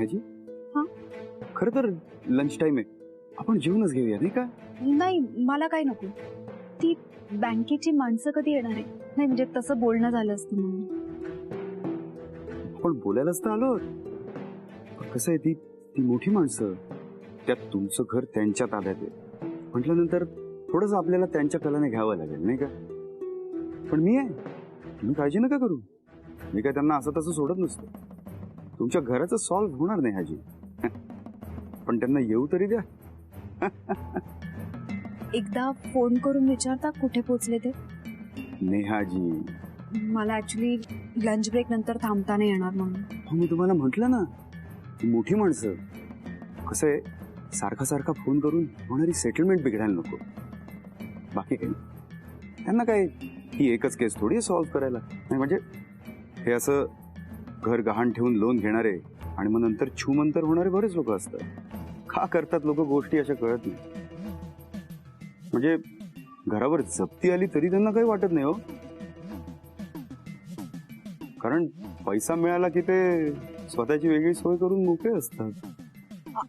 नेहाजी? हां खरं तर लंच टाइम आहे, आपण जेवूनच घेऊया नाही का? नाही मला काय नको. ती बँकेची माणसं कधी येणार आहे? नाही म्हणजे तसं बोलणं झालं असतं म्हणून. आपण बोलायलाच तर आलो. कसं आहे, ती मोठी माणसं, त्यात तुमचं घर त्यांच्या ताब्यात आहे म्हटल्यानंतर थोडंसं आपल्याला त्यांच्या कलाने घ्यावं लागेल नाही का? पण मी आहे, तुम्ही काळजी नका करू. मी काय त्यांना असं तसं सोडत नसतो. तुमच्या घराचं सॉल्व्ह होणार नाही हाजी, पण त्यांना येऊ तरी द्या. एकदा फोन करून विचारता कुठे पोहोचले ते? नेहाजी, मला ऍक्च्युली लंच ब्रेक नंतर थांबता नाही येणार म्हणून. मी तुम्हाला म्हटलं ना, ती मोठी माणसं. कसं आहे, सारखा सारखा फोन करून होणारी सेटलमेंट बिघडायला नको. बाकी काही नाही. त्यांना काय, ही एकच केस थोडी सॉल्व्ह करायला. नाही म्हणजे हे असं घर गहाण ठेवून लोन घेणारे आणि मग नंतर छूमंतर होणारे बरेच लोक असतात. का करतात लोक गोष्टी अशा कळत नाही. म्हणजे घरावर जप्ती आली तरी त्यांना काही वाटत नाही हो, कारण पैसा मिळाला की ते स्वतःची वेगळी सोय करून मोकळे असतात.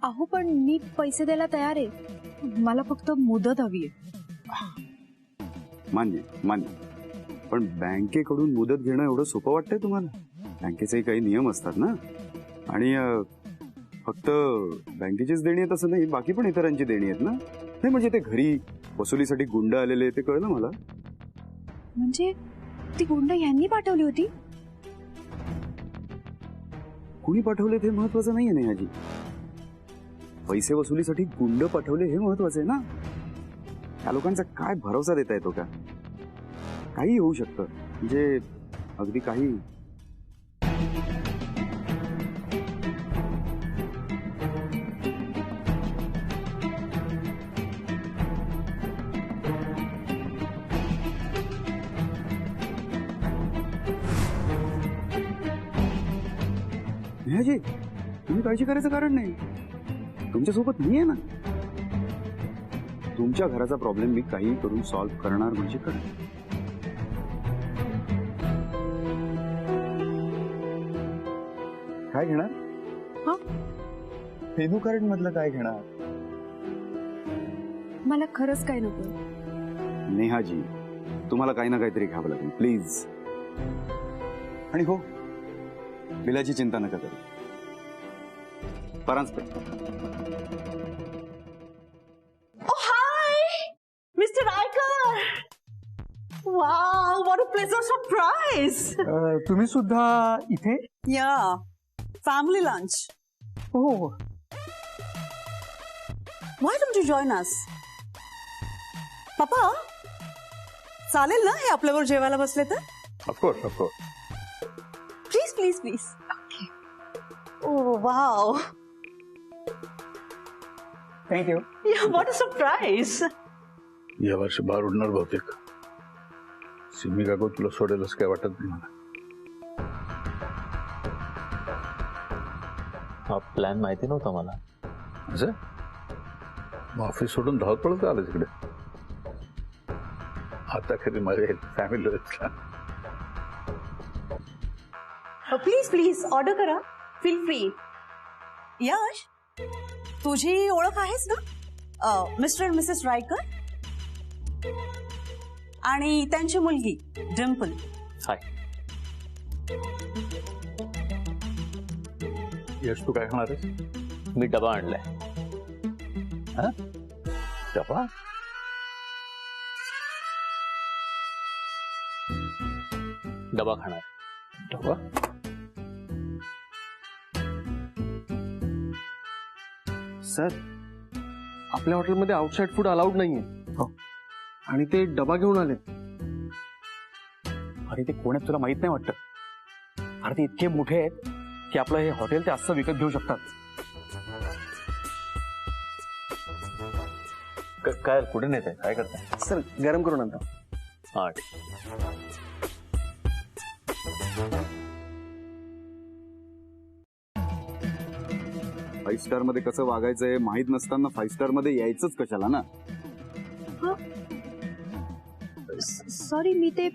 अहो पण मी पैसे द्यायला तयार आहे, मला फक्त मुदत हवी आहे. मान्य मान्य, पण बँकेकडून मुदत घेणं एवढं सोपं वाटतंय तुम्हाला? बँकेचे काही नियम असतात ना, आणि फक्त बँकेचीच देणी आहेत असं नाही, बाकी पण इतरांची देणी आहेत ना. नाही म्हणजे ते घरी वसुलीसाठी गुंड आलेले ते कळलं मला. म्हणजे ती गुंड यांनी पाठवली होती? कुणी पाठवले ते महत्वाचं नाहीये नेहाजी. पैसे वसुलीसाठी गुंड पाठवले हे महत्वाचं आहे ना. त्या लोकांचा काय भरोसा देता येतो का? काही होऊ शकतं, म्हणजे अगदी काही. नेहाजी, तुम्ही काळजी करायचं कारण नाही. तुमच्यासोबत मी आहे ना. तुमच्या घराचा प्रॉब्लेम मी काही करून सॉल्व्ह करणार म्हणजे करणार. काय घेणार? मेनू कार्ड मधलं काय घेणार? मला खरंच काय नको. नेहाजी, तुम्हाला काही ना काहीतरी घ्यावं लागेल प्लीज. आणि हो, बिलाची चिंता नका करू. Paranjpe. Mr. Riker! Wow, what a pleasant surprise! तुम्ही सुद्धा इथे? Yeah, family lunch. Oh. Why don't you join us? Papa, चालेल ना हे आपल्यावर जेवायला बसले तर? Of course, of course. Please, please, please. Okay. Oh, wow. Thank you. Yeah, what a surprise! या वर्षी बाहेर उडणार बहुतेक. सिमी काकू तुला सोडेलच काय वाटत नाही मला. हा प्लॅन माहिती नव्हता मला. असं ऑफिस सोडून धावत पडत आलं तिकडे. आता खरी मजा येईल फॅमिली. प्लीज प्लीज ऑर्डर करा. Feel free. यश, तुझी ओळख आहेस ना मिस्टर मिसेस रायकर आणि त्यांची मुलगी डिम्पल. हाय. यश, तू काय खाणार आहेस? मी डबा आणलाय. हा, डबा? डबा खाणार. डबा? सर, आपल्या हॉटेलमध्ये आउटसाइड फूड अलाउड नाहीये. आणि ते डबा घेऊन आले. अरे ते कोण आहेत तुला माहित नाही वाटतं? अरे ते इतके मोठे आहेत की आपलं हे हॉटेल ते असं विकत घेऊ शकतात. काय कुठे नेत आहे? काय करताय? सर, गरम करून आणतो. हा. फाईव्ह स्टार मध्ये कसं वागायचंय माहित नसताना फाईव्ह स्टार मध्ये यायचंच कशाला ना. सॉरी, मी ते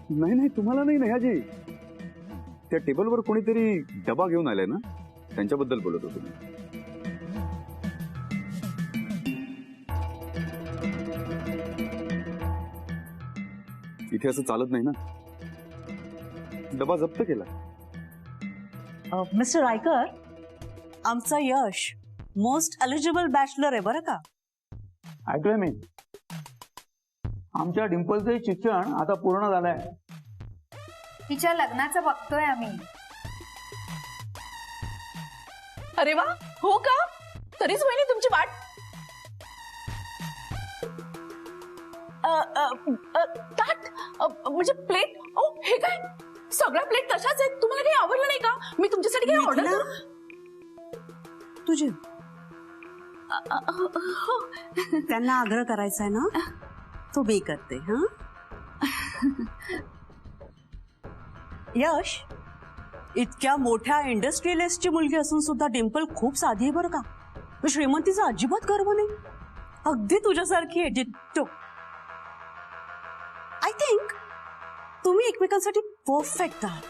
नाही नाही, तुम्हाला नाही नेहाजी. त्या टेबलवर कोणीतरी डबा घेऊन आलाय ना. त्यांच्याबद्दल बोलत होतो मी. इथे असं चालत नाही ना. डबा जप्त केला. मिस्टर रायकर, आमचा यश मोस्ट एलिजिबल बॅचलर आहे बरं का. ऐकलंय मी. आमच्या डिंपलचं शिक्षण आता पूर्ण झालंय. तिच्या लग्नाचं बघतोय आम्ही. अरे वा, हो का? तरीच वहिनी तुमची वाट. ताट म्हणजे प्लेट. ओ हे काय, सगळ्या प्लेट तशाच आहेत. तुम्हाला काही आवडलं नाही का? मी तुमच्यासाठी काही ऑर्डर मिथिला, करू? तुझे त्यांना आग्रह करायचा आहे ना, तो मी करते. हा यश, इतक्या मोठ्या इंडस्ट्रियलिस्टची मुलगी असून सुद्धा डिंपल खूप साधी आहे बरं का. श्रीमंतीचा अजिबात गर्व नाही. अगदी तुझ्यासारखी आहे, डिट्टो. आय थिंक तुम्ही एकमेकांसाठी परफेक्ट आहात.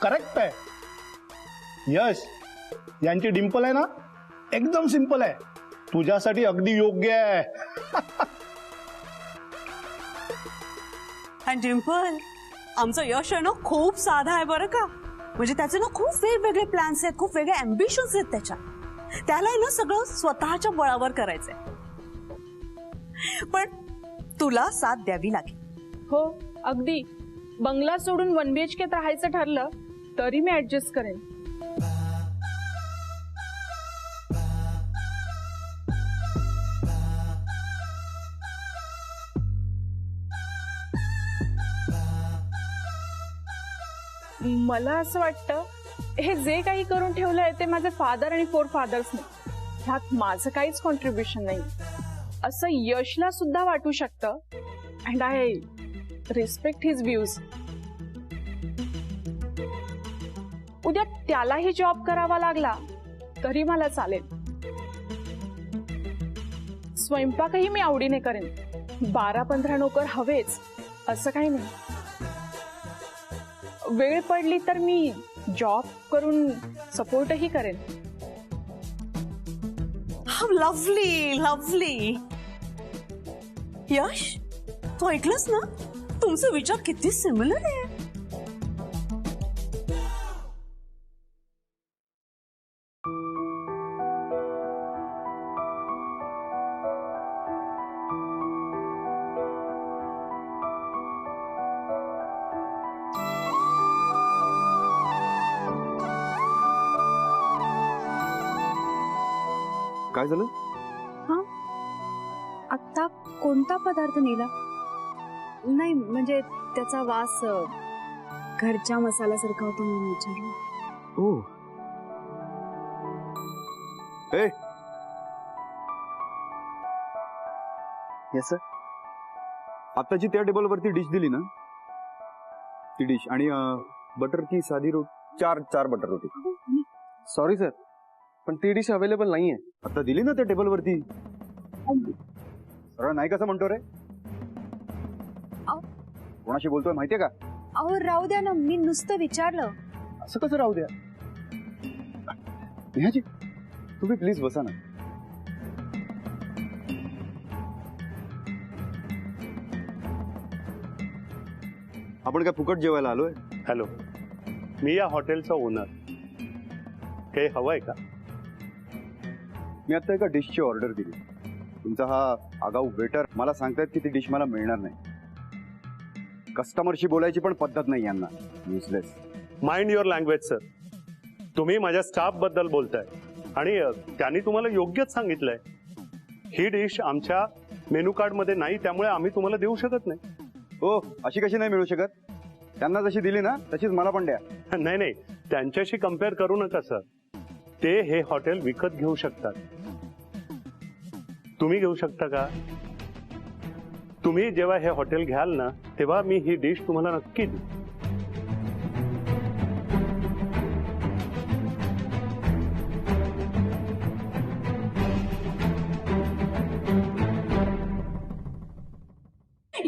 करेक्ट आहे. यश, यांची डिंपल आहे ना, एकदम सिंपल आहे. तुझ्यासाठी अगदी योग्य आहे. आणि डिंपल, आमचं यश आहे ना खूप साधा आहे बरं का. म्हणजे त्याचे ना खूप वेगवेगळे प्लॅन्स आहेत, खूप वेगळे अम्बिशन्स आहेत त्याच्या. त्याला आहे ना सगळं स्वतःच्या बळावर करायचंय. पण तुला साथ द्यावी लागेल. हो अगदी. बंगला सोडून 1 BHK राहायचं ठरलं तरी मी ऍडजस्ट करेन. मला असं वाटतं हे जे काही करून ठेवलंय ते माझे फादर आणि 4 फादर्सने. ह्यात माझं काहीच कॉन्ट्रीब्युशन नाही असं यशला सुद्धा वाटू शकतं. And I respect his views. उद्या त्यालाही जॉब करावा लागला तरी मला चालेल. स्वयंपाकही मी आवडीने करेन. 12-15 नोकर हवेच असं काही नाही. वेळ पडली तर मी जॉब करून सपोर्टही करेन. Lovely lovely. यश, तू ऐकलंस ना, तुमचे विचार किती सिमिलर आहे. काय झालं? आता कोणता पदार्थ नेला? नाही म्हणजे त्याचा वास घरच्या मसाल्यासारखा होता म्हणून विचारलं. ओ ए येस सर. आताची त्या टेबलवरती डिश दिली ना, ती डिश आणि बटर की साधी रोटी, 4 बटर रोटी. सॉरी सर, पण ती डिश अवेलेबल नाहीये. आता दिली ना त्या टेबलवरती. सरळ नाही कसं म्हणतो रे? कोणाशी बोलतोय माहितीये का? अहो राहू द्या ना, मी नुसतं विचारलं. असं कसं राहू द्या? नेहाजी, तुम्ही प्लीज बसा ना. आपण काय फुकट जेवायला आलोय? हॅलो, मी या हॉटेलचा ओनर. काही हवंय का? मी आता एका डिशची ऑर्डर दिली. तुमचा हा आगाऊ वेटर मला सांगतायत की ती डिश मला मिळणार नाही. कस्टमरशी बोलायची पण पद्धत नाही यांना. Useless. Mind your language sir. तुम्ही माझ्या स्टाफ बद्दल बोलताय आणि त्यांनी तुम्हाला योग्यच सांगितलंय. ही डिश आमच्या मेनू कार्ड मध्ये नाही, त्यामुळे आम्ही तुम्हाला देऊ शकत नाही. हो, अशी कशी नाही मिळू शकत? त्यांना जशी दिली ना तशीच मला पण द्या. नाही नाही, त्यांच्याशी कम्पेअर करू नका सर. ते हे हॉटेल विकत घेऊ शकतात. तुम्ही घेऊ शकता का? तुम्ही जेव्हा हे हॉटेल घ्याल ना, तेव्हा मी ही डिश तुम्हाला नक्की देईन.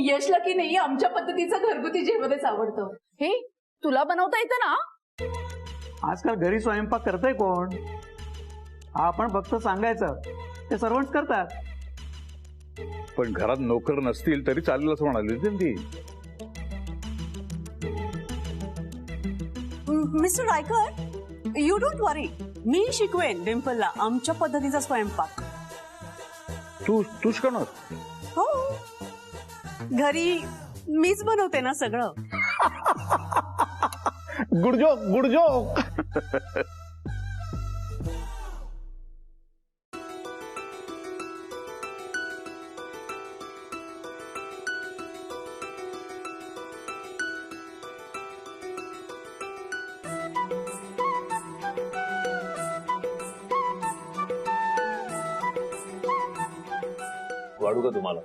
यशला की नाही आमच्या पद्धतीचं घरगुती जेवणच आवडतं. हे तुला बनवता येतं ना? आजकाल घरी स्वयंपाक करतंय कोण? आपण फक्त सांगायचं, ते सर्वच करतात. पण घरात नोकर नसतील तरी चालेल असं म्हणाली होती ना ती. मिस्टर रायकर, यू डोंट वरी, मी शिकवेन डिम्पलला आमच्या पद्धतीचा स्वयंपाक. तूच करणार? हो, घरी मीच बनवते ना सगळं. गुडजोक. वाढू का तुम्हाला?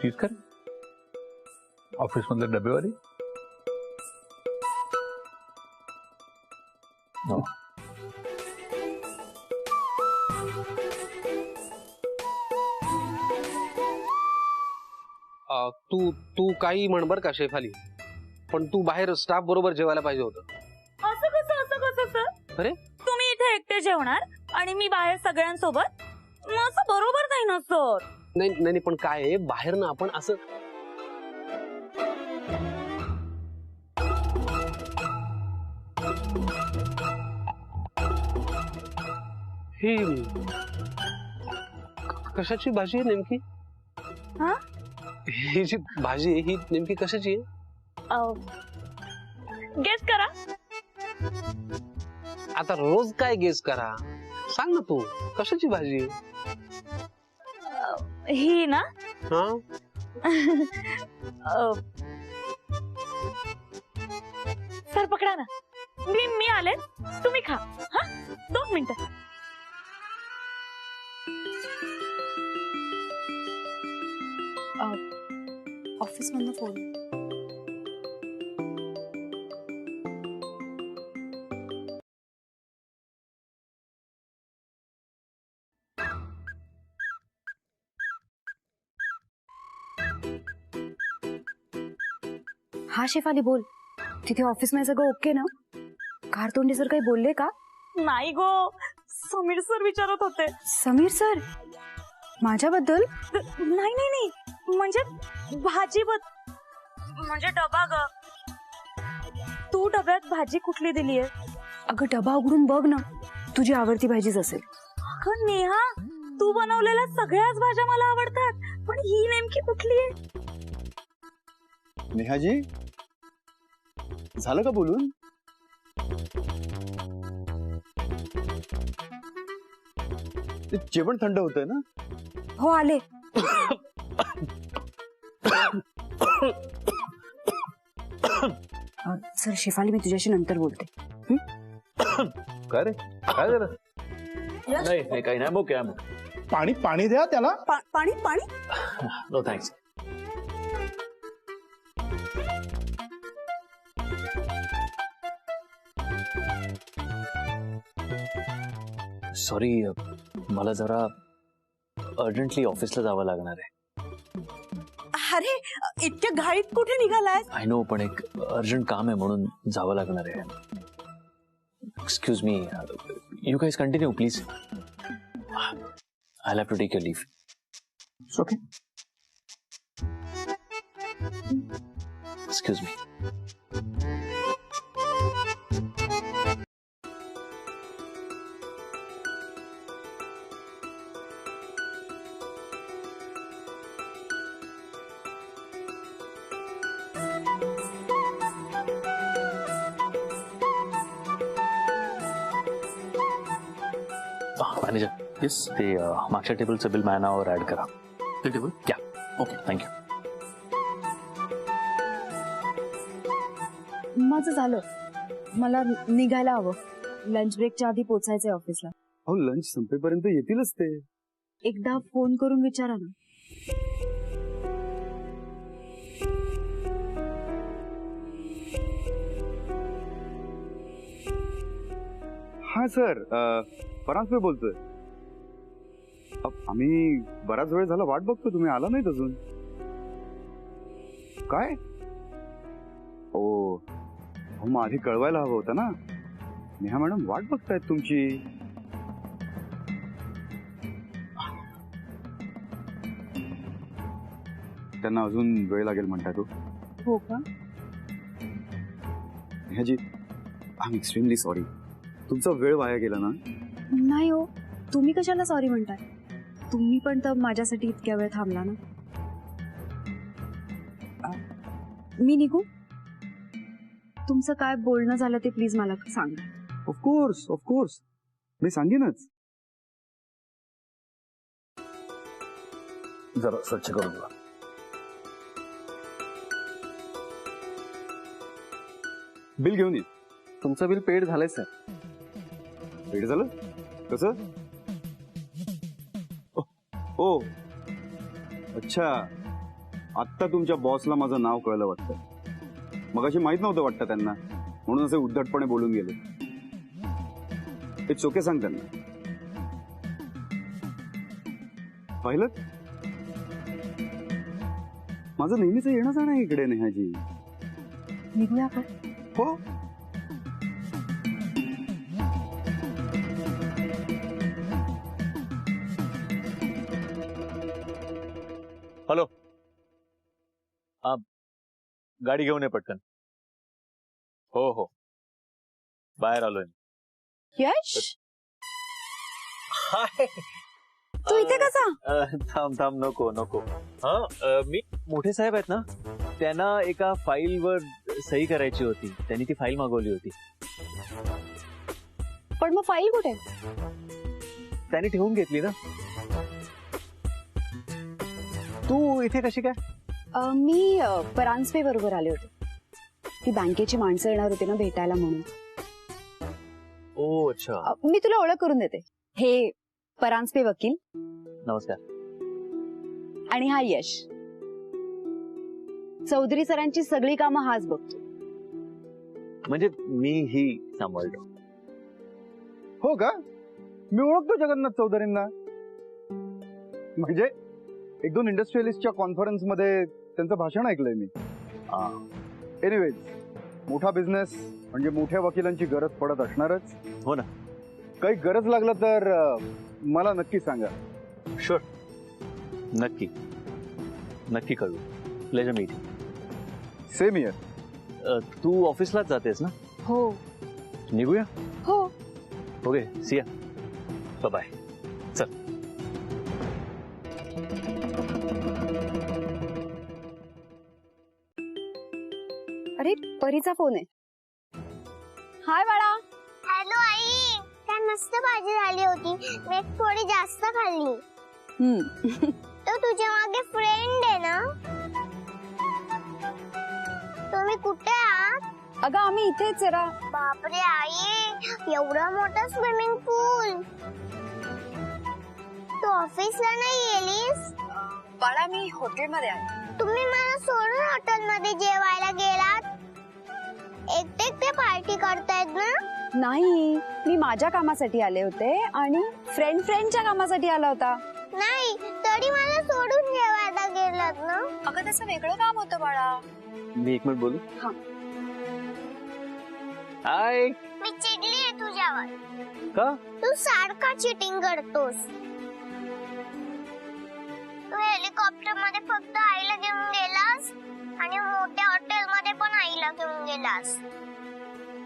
तीच कर ऑफिस मधल्या डबेवारी. तू काही म्हण बर का शेफाली, पण तू बाहेर स्टाफ बरोबर जेवायला पाहिजे होतं. असं कसं सर? अरे तुम्ही इथे एकटे जेवणार आणि मी बाहेर सगळ्यांसोबत? मग असं बरोबर नाही ना सर. नाही पण काय आहे, बाहेर ना आपण असं ही कशाची भाजी आहे नेमकी? हा? ही जी भाजी आहे ही नेमकी कशाची आहे? गेस करा. आता रोज काय गेस करा, सांग ना तू कशाची भाजी आहे? ही ना हा सर पकडा ना. मी आले, तुम्ही खा. हा 2 मिनिटं. ऑफिस मधनं फोन. हा शेफाली बोल. तिथे ऑफिस मध्ये सगळं ओके ना? कारतोंडे सर काही बोलले का? नाही गो, समीर सर विचारत होते. समीर सर माझ्याबद्दल? नाही म्हणजे भाजी म्हणजे डबा ग. तू डब्यात भाजी कुठली दिली आहे? अगं डबा उघडून बघ ना, तुझी आवडती भाजीच असेल. अगं नेहा, तू बनवलेल्या सगळ्याच भाज्या मला आवडतात, पण ही नेमकी कुठली आहे? नेहाजी झालं का बोलून? जेवण थंड होतंय ना? हो आले. सर शेफाली मी तुझ्याशी नंतर बोलते. काय रे, काय झालं? नाही काही नाही. ओके. पाणी द्या त्याला. पाणी. No thanks. सॉरी, मला जरा अर्जंटली ऑफिसला जावं लागणार आहे. अरे इतक्या घाईत कुठे निघालाय? आय नो, पण एक अर्जंट काम आहे म्हणून जावं लागणार आहे. Excuse me, you guys continue please. I have to take a leave. Okay. Excuse me. Manager, yes, ते मागच्या टेबलचं बिल माझ्या नावावर ऍड करा. ते टेबल? या. Okay, thank you. माझं झालं. मला निघायला हवं. लंच ब्रेकच्या आधी पोचायचंय ऑफिसला. अहो लंच संपेपर्यंत येतीलच ते. एकदा फोन करून विचारा ना. हा सर, परांजपे बोलतोय. आम्ही बराच वेळ झाला वाट बघतो, तुम्ही आला नाहीत अजून. काय ओ, मग आधी कळवायला हवं होतं ना. नेहा मॅडम वाट बघतायत तुमची. त्यांना अजून वेळ लागेल म्हणताय तू? हो का? नेहाजी, आय एम एक्स्ट्रीमली सॉरी. तुमचा वेळ वाया गेला ना. नाही हो, तुम्ही कशाला सॉरी म्हणताय? तुम्ही पण तर माझ्यासाठी इतक्या वेळ थांबला ना. मी निघू? तुमचं काय बोलणं झालं ते प्लीज मला सांगा. ऑफकोर्स ऑफकोर्स, मी सांगेनच. जरा स्वच्छ करून बघा. बिल घेऊन ये. तुमचं बिल पेड झालंय सर. पेड झालं? कसं? ओ अच्छा, आत्ता तुमच्या बॉसला माझं नाव कळलं वाटतं. मगाशी माहित नव्हतं वाटतं त्यांना, म्हणून असे उद्धटपणे बोलून गेले. इट्स ओके, सांग त्यांना. पाहिलं, माझं नेहमीच येणं जाणं आहे इकडे. नेहाजी, निघूया आपण. हो. हॅलो, गाडी घेऊन ये पटकन. हो हो, बाहेर आलोय. यश, हाय. तू इथे कसा? थांब थांब, नको नको. मी मोठे साहेब आहेत ना, त्यांना एका फाईलवर सही करायची होती. त्यांनी ती फाईल मागवली होती. पण मग फाईल कुठे? त्यांनी ठेवून घेतली ना. तू इथे कशी काय? मी परांजपे बरोबर आले होते. ती बँकेची माणसं येणार होती ना भेटायला म्हणून. ओ अच्छा. मी तुला ओळख करून देते. हे परांजपे वकील. नमस्कार. आणि हा यश. चौधरी सरांची सगळी कामं हाच बघतो. म्हणजे मी ही सांभाळतो. हो का? मी ओळखतो जगन्नाथ चौधरींना. म्हणजे एक दोन इंडस्ट्रियलिस्टच्या कॉन्फरन्स मध्ये त्यांचं भाषण ऐकलंय मी. एनिवेज, मोठा बिझनेस म्हणजे मोठ्या वकिलांची गरज पडत असणारच. हो ना. काही गरज लागलं तर मला नक्की सांगा. शुअर, नक्की नक्की कळू. Pleasure meeting. Same here. तू ऑफिसलाच जातेस ना? हो. निघूया. हो. Okay, see ya. बाय. चल. अरे, परीचा फोन आहे. हाय बाळा. हॅलो आई, काय मस्त भाजी झाली होती. मी थोडी जास्त खाल्ली. तो तुझ्या मागे फ्रेंड आहे ना? तुम्ही कुठे आहात? अगं आम्ही इथेच जरा. बापरे आई, एवढा मोठा स्विमिंग पूल. तू ऑफिसला नाही गेलीस? बाळा, मी हॉटेलमध्ये आहे. तुम्ही मला सोडून हॉटेलमध्ये जेवायला गेलात? एकटे एकटे पार्टी करतायत ना? नाही, मी माझ्या कामासाठी आले होते आणि फ्रेंडच्या कामासाठी आला होता. नाही, तरी मला सोडून जेवायला गेलात ना? अगं त्याचं वेगळं काम होतं बाळा. मी एक मिनिट बोलू? हा. हाय. मी चिडलीये तुझ्यावर. का? तू सारखा चिटिंग करतोस. तू हेलिकॉप्टर मध्ये फक्त आईला घेऊन गेलास आणि मोठ्या हॉटेल मध्ये पण आईला घेऊन गेलास.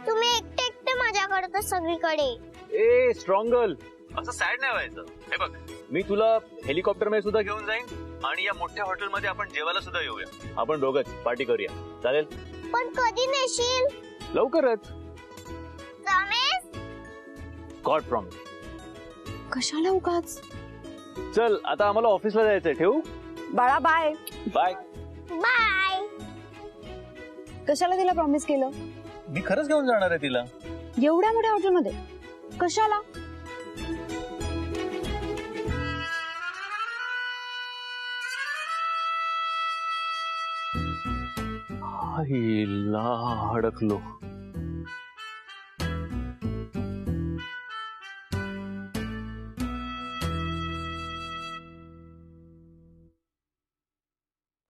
तुम्ही एकटे एकटे मजा करतो सगळीकडे. ए स्ट्रॉंग गर्ल, असं सॅड नाही व्हायचं. हे बघ, मी तुला हेलिकॉप्टर मध्ये सुद्धा घेऊन जाईन आणि या मोठ्या हॉटेल मध्ये आपण जेवायला सुद्धा येऊया. आपण दोघंच पार्टी करूया. चालेल? पण कधी नेशील? लवकरच. प्रॉमिस? God promise. कशाला उगाच? चल, आता आम्हाला ऑफिसला जायचंय. ठेवू? बाळा, बाय. बाय. बाय. कशाला तिला प्रॉमिस केलं? मी खरंच घेऊन जाणार आहे तिला. एवढ्या मोठ्या हॉटेलमध्ये कशाला? आईला अडकलो.